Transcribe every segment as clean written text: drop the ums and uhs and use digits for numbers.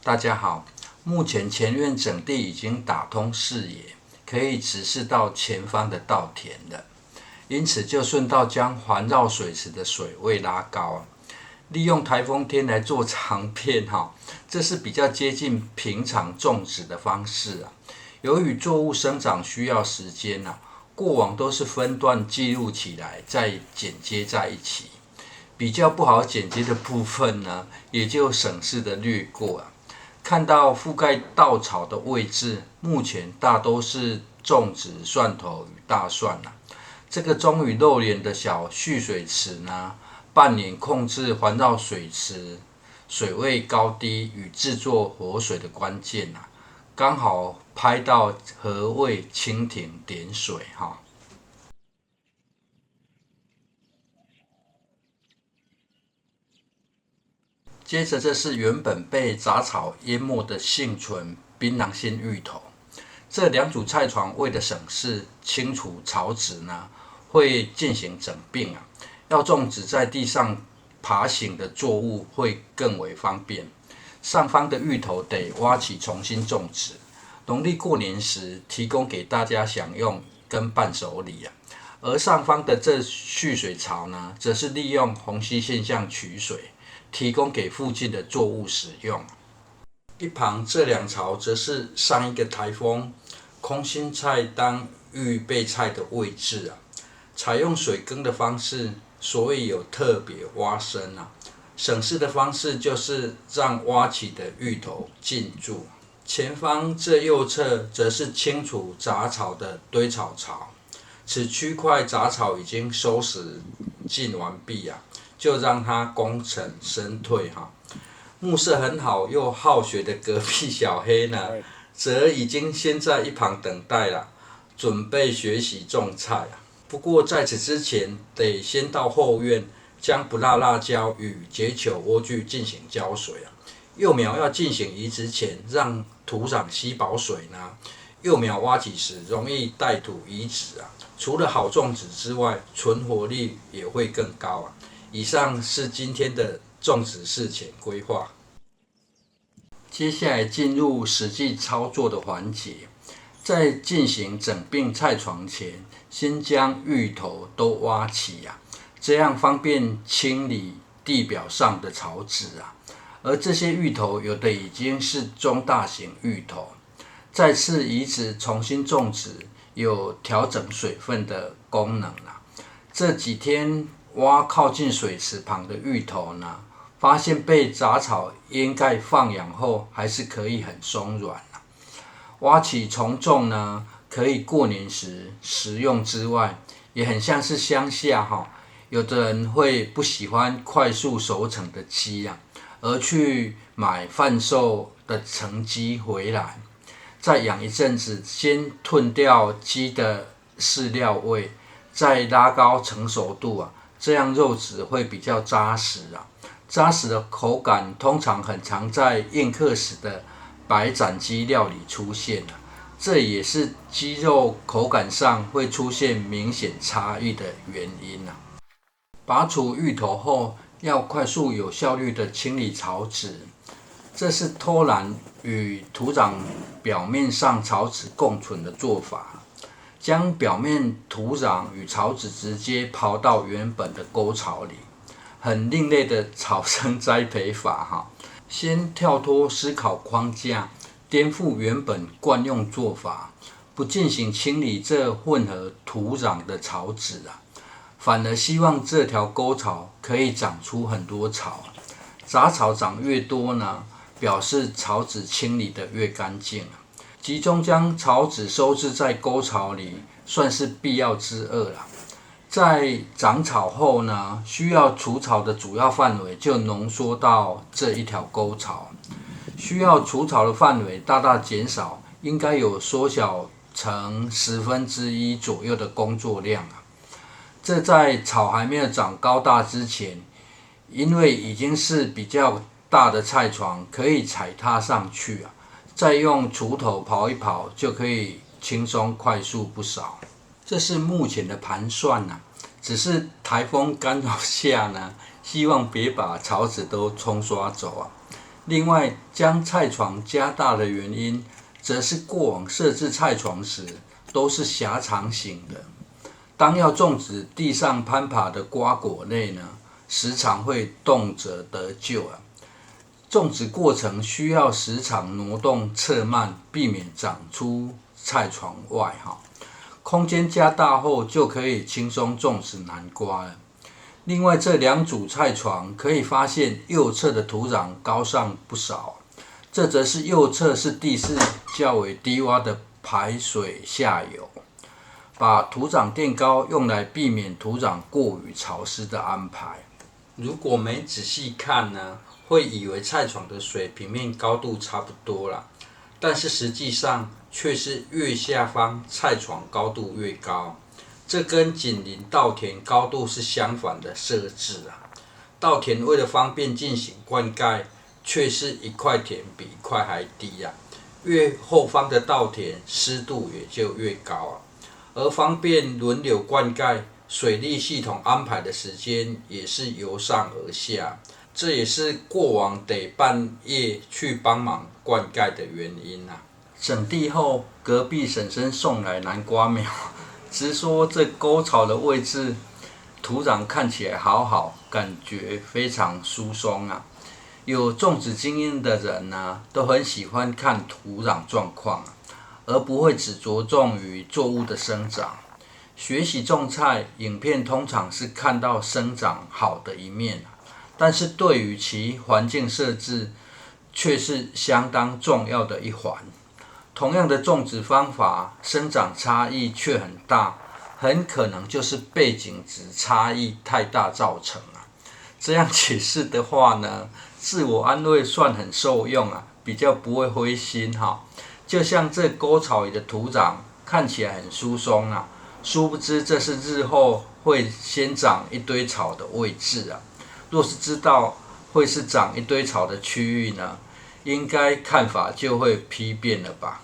大家好，目前前院整地已经打通视野，可以直视到前方的稻田了。因此就顺道将环绕水池的水位拉高，利用台风天来做长片这是比较接近平常种植的方式由于作物生长需要时间过往都是分段记录起来，再剪接在一起。比较不好剪接的部分呢，也就省事的略过看到覆盖稻草的位置，目前大都是种植蒜头与大蒜这个终于露脸的小蓄水池呢，扮演控制环绕水池水位高低与制作活水的关键刚好拍到河位蜻蜓点水接着，这是原本被杂草淹没的幸存槟榔心芋头。这两组菜床为了省事清除草籽呢，会进行整并要种植在地上爬行的作物会更为方便。上方的芋头得挖起重新种植，农历过年时提供给大家享用跟伴手礼而上方的这蓄水槽呢，则是利用虹吸现象取水，提供给附近的作物使用。一旁这两槽则是上一个台风空心菜当预备菜的位置采用水耕的方式，所以有特别挖深省事的方式就是让挖起的芋头进驻。前方这右侧则是清除杂草的堆草槽，此区块杂草已经收拾尽完毕就让它功成身退目色很好又好学的隔壁小黑呢，则已经先在一旁等待了，准备学习种菜不过在此之前，得先到后院将不辣辣椒与结球莴苣进行浇水幼苗要进行移植前，让土壤吸饱水呢。幼苗挖起时容易带土移植除了好种植之外，存活率也会更高以上是今天的种植事前规划。接下来进入实际操作的环节，在进行整并菜床前，先将芋头都挖起这样方便清理地表上的草籽而这些芋头有的已经是中大型芋头，再次移植重新种植，有调整水分的功能这几天挖靠近水池旁的芋头呢，发现被杂草掩盖放养后，还是可以很松软挖起重种呢，可以过年时食用之外，也很像是乡下有的人会不喜欢快速熟成的鸡而去买贩售的成鸡回来，再养一阵子，先吞掉鸡的饲料味，再拉高成熟度这样肉质会比较扎实扎实的口感通常很常在宴客时的白斩鸡料理出现这也是鸡肉口感上会出现明显差异的原因拔除芋头后，要快速有效率的清理草籽，这是偷懒与土壤表面上草籽共存的做法。将表面土壤与草籽直接刨到原本的沟槽里，很另类的草生栽培法先跳脱思考框架，颠覆原本惯用做法，不进行清理这混合土壤的草籽反而希望这条沟槽可以长出很多草，杂草长越多呢，表示草籽清理得越干净集中将草籽收治在沟槽里，算是必要之恶在长草后呢，需要除草的主要范围就浓缩到这一条沟槽，需要除草的范围大大减少，应该有缩小成1/10左右的工作量这在草还没有长高大之前，因为已经是比较大的菜床，可以踩踏上去再用锄头刨一刨，就可以轻松快速不少。这是目前的盘算只是台风干扰下呢，希望别把草籽都冲刷走另外，将菜床加大的原因，则是过往设置菜床时都是狭长型的，当要种植地上攀爬的瓜果类呢，时常会动辄得咎啊。种植过程需要时常挪动侧蔓，避免长出菜床外空间加大后，就可以轻松种植南瓜了。另外，这两组菜床可以发现右侧的土壤高上不少，这则是右侧是地势较为低洼的排水下游，把土壤垫高，用来避免土壤过于潮湿的安排。如果没仔细看呢，会以为菜床的水平面高度差不多啦，但是实际上却是越下方菜床高度越高。这跟紧邻稻田高度是相反的设置啊。稻田为了方便进行灌溉，却是一块田比一块还低啊。越后方的稻田湿度也就越高啊。而方便轮流灌溉，水利系统安排的时间也是由上而下，这也是过往得半夜去帮忙灌溉的原因啊。整地后，隔壁婶婶送来南瓜苗。直说这沟槽的位置，土壤看起来好好，感觉非常疏松啊。有种植经验的人呢，都很喜欢看土壤状况，而不会只着重于作物的生长。学习种菜，影片通常是看到生长好的一面，但是对于其环境设置，却是相当重要的一环。同样的种植方法，生长差异却很大，很可能就是背景值差异太大造成啊。这样解释的话呢，自我安慰算很受用啊，比较不会灰心哈。就像这沟槽里的土壤看起来很疏松啊，殊不知这是日后会先长一堆草的位置啊。若是知道会是长一堆草的区域呢，应该看法就会批变了吧。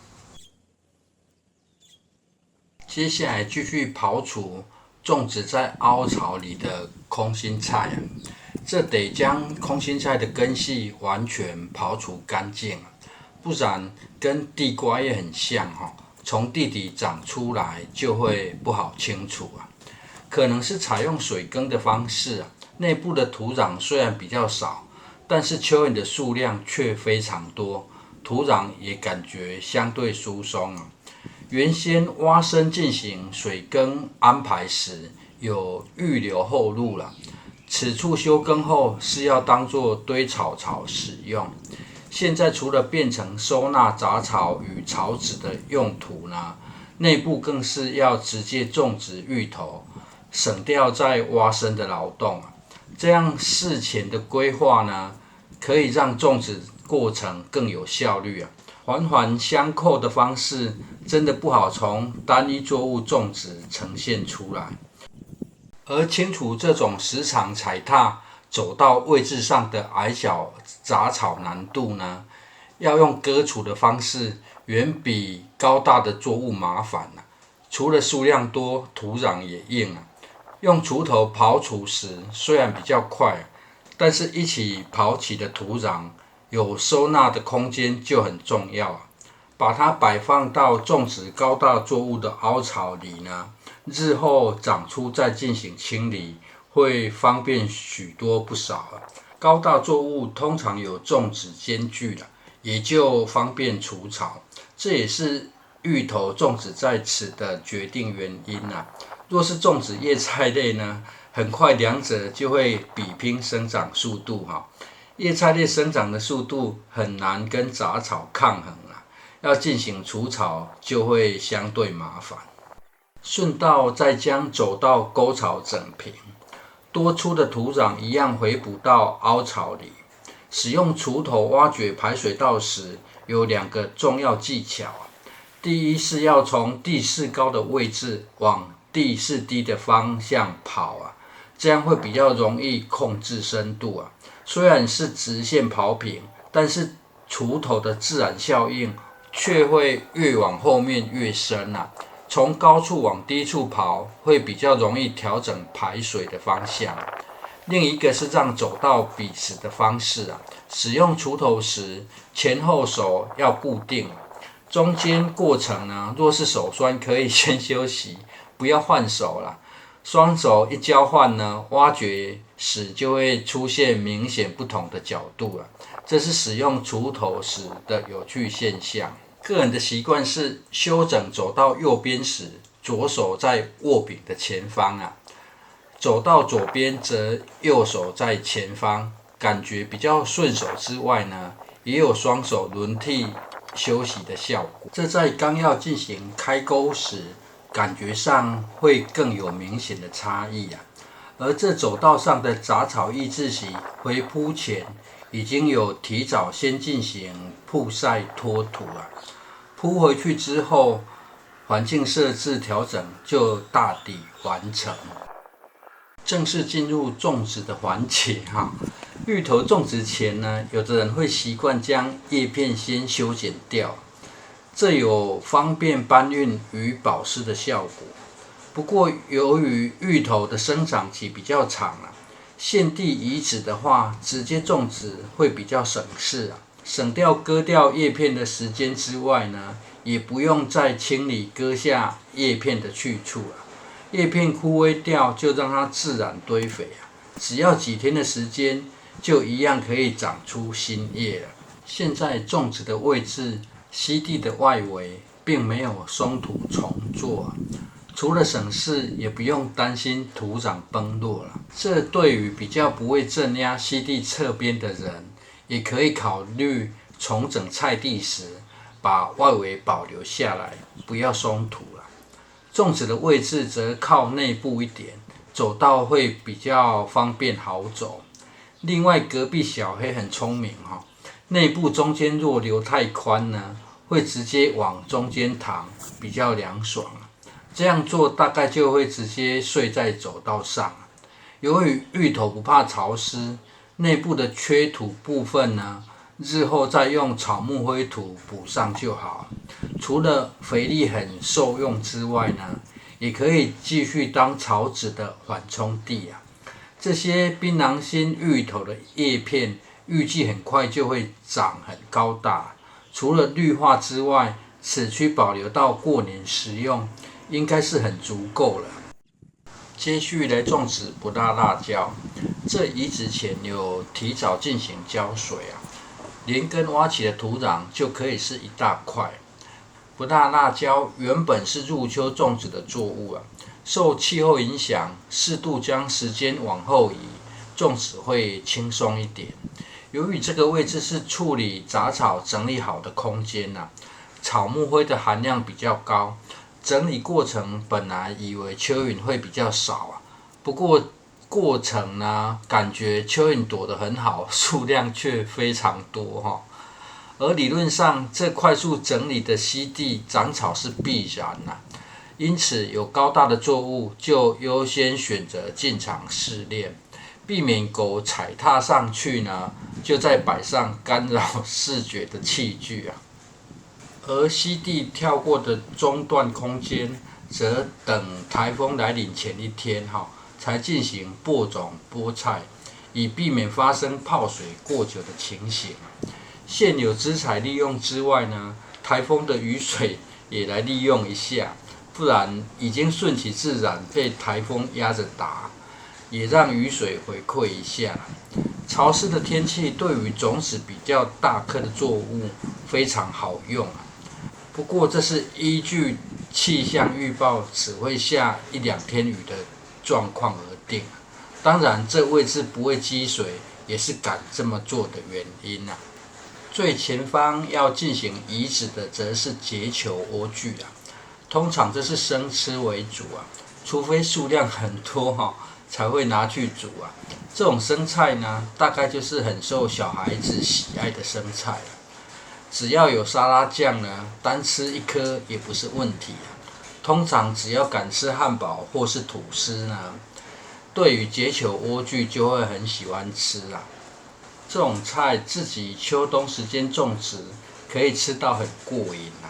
接下来继续刨除种植在凹槽里的空心菜啊，这得将空心菜的根系完全刨除干净，不然跟地瓜叶很像从地底长出来就会不好清除啊。可能是采用水耕的方式啊，内部的土壤虽然比较少，但是蚯蚓的数量却非常多，土壤也感觉相对疏松啊。原先挖深进行水耕安排时，有预留后路了。此处休耕后是要当作堆草槽使用。现在除了变成收纳杂草与草籽的用途呢，内部更是要直接种植芋头，省掉再挖深的劳动。这样事前的规划呢，可以让种植过程更有效率啊。环环相扣的方式真的不好从单一作物种植呈现出来，而清除这种时常踩踏走到位置上的矮小杂草难度呢，要用割除的方式远比高大的作物麻烦除了数量多，土壤也硬用锄头刨除时虽然比较快，但是一起刨起的土壤有收纳的空间就很重要把它摆放到种植高大作物的凹槽里呢，日后长出再进行清理，会方便许多不少高大作物通常有种植间距也就方便除草，这也是芋头种植在此的决定原因若是种植叶菜类呢，很快两者就会比拼生长速度叶菜类生长的速度很难跟杂草抗衡要进行除草就会相对麻烦。顺道再将走道沟槽整平，多出的土壤一样回补到凹槽里。使用锄头挖掘排水道时，有两个重要技巧第一是要从地势高的位置往地势低的方向刨这样会比较容易控制深度虽然是直线刨平，但是锄头的自然效应却会越往后面越深从高处往低处刨会比较容易调整排水的方向。另一个是让走道笔直的方式使用锄头时，前后手要固定，中间过程呢，若是手酸，可以先休息，不要换手啦。双手一交换呢，挖掘时就会出现明显不同的角度了，这是使用锄头时的有趣现象。个人的习惯是修整走到右边时，左手在握柄的前方啊，走到左边则右手在前方，感觉比较顺手之外呢，也有双手轮替休息的效果。这在刚要进行开钩时，感觉上会更有明显的差异啊。而这走道上的杂草抑制席回铺前，已经有提早先进行曝晒脱土了。铺回去之后，环境设置调整就大抵完成。正式进入种植的环节哈。芋头种植前呢，有的人会习惯将叶片先修剪掉，这有方便搬运与保湿的效果。不过，由于芋头的生长期比较长啊，现地移植的话，直接种植会比较省事啊，省掉割掉叶片的时间之外呢，也不用再清理割下叶片的去处啊。叶片枯萎掉，就让它自然堆肥啊，只要几天的时间，就一样可以长出新叶了。现在种植的位置，溪地的外围并没有松土重做，除了省事，也不用担心土壤崩落了。这对于比较不会镇压溪地侧边的人，也可以考虑重整菜地时，把外围保留下来，不要松土了。种植的位置则靠内部一点，走道会比较方便好走。另外，隔壁小黑很聪明哈，内部中间若留太宽呢，会直接往中间躺，比较凉爽。这样做大概就会直接睡在走道上。由于芋头不怕潮湿，内部的缺土部分呢，日后再用草木灰土补上就好。除了肥力很受用之外呢，也可以继续当草籽的缓冲地啊。这些槟榔心芋头的叶片预计很快就会长很高大，除了绿化之外，此区保留到过年食用，应该是很足够了。接续来种植不辣辣椒，这移植前有提早进行浇水啊，连根挖起的土壤就可以是一大块。不辣辣椒原本是入秋种植的作物啊，受气候影响，适度将时间往后移，种植会轻松一点。由于这个位置是处理杂草整理好的空间啊，草木灰的含量比较高，整理过程本来以为蚯蚓会比较少啊，不过过程呢，感觉蚯蚓躲得很好，数量却非常多哈。而理论上，这快速整理的溪地长草是必然啊，因此有高大的作物就优先选择进场试炼，避免狗踩踏上去呢，就再摆上干扰视觉的器具啊。而溪地跳过的中段空间，则等台风来临前一天才进行播种播菜，以避免发生泡水过久的情形。现有资材利用之外呢，台风的雨水也来利用一下，不然已经顺其自然被台风压着打，也让雨水回馈一下。潮湿的天气对于种子比较大颗的作物非常好用啊。不过这是依据气象预报只会下1-2天雨的状况而定。当然，这位置不会积水，也是敢这么做的原因啊。最前方要进行移植的则是结球莴苣啊，通常这是生吃为主啊，除非数量很多才会拿去煮啊。这种生菜呢，大概就是很受小孩子喜爱的生菜啊。只要有沙拉酱呢，单吃一颗也不是问题啊。通常只要敢吃汉堡或是吐司呢，对于结球莴苣就会很喜欢吃啊。这种菜自己秋冬时间种植，可以吃到很过瘾啊。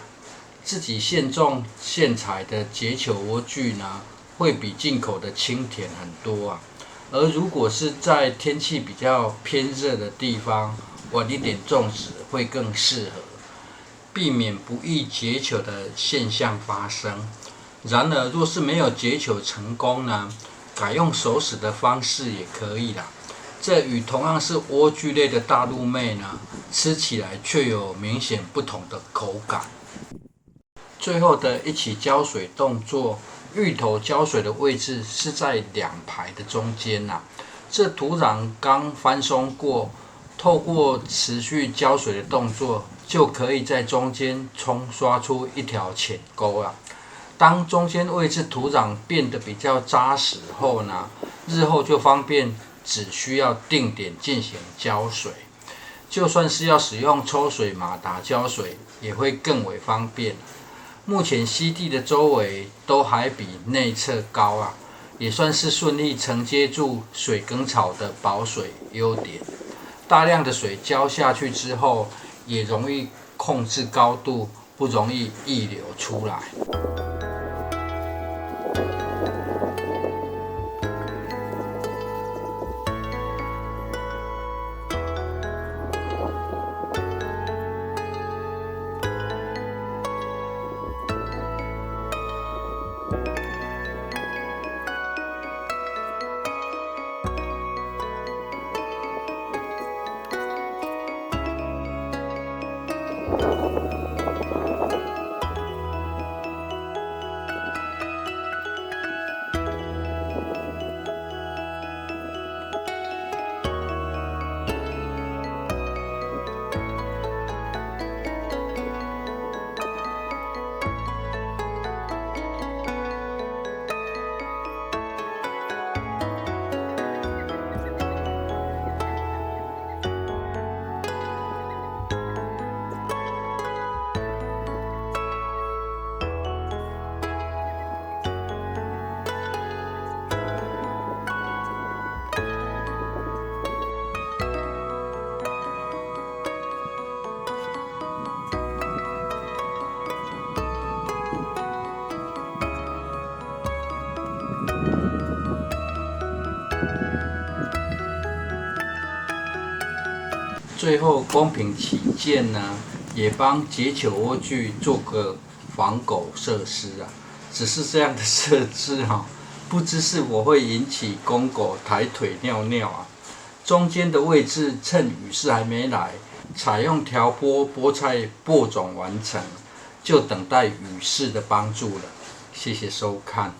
自己现种现采的结球莴苣呢，会比进口的清甜很多啊。而如果是在天气比较偏热的地方，晚一点种植会更适合，避免不易结球的现象发生。然而，若是没有结球成功呢，改用手使的方式也可以啦。这与同样是莴苣类的大陆妹呢，吃起来却有明显不同的口感。最后的一起浇水动作，芋头浇水的位置是在2排的中间呐。这土壤刚翻松过，透过持续浇水的动作，就可以在中间冲刷出一条浅沟了。当中间位置土壤变得比较扎实后呢，日后就方便只需要定点进行浇水。就算是要使用抽水马达浇水，也会更为方便。目前溪地的周围都还比内侧高啊，也算是顺利承接住水耕草的保水优点。大量的水浇下去之后，也容易控制高度，不容易溢流出来。最后公平起见呢，也帮结球莴苣做个防狗设施啊。只是这样的设置不知是否会引起公狗抬腿尿尿啊。中间的位置趁雨势还没来，采用调播菠菜播种完成，就等待雨势的帮助了。谢谢收看。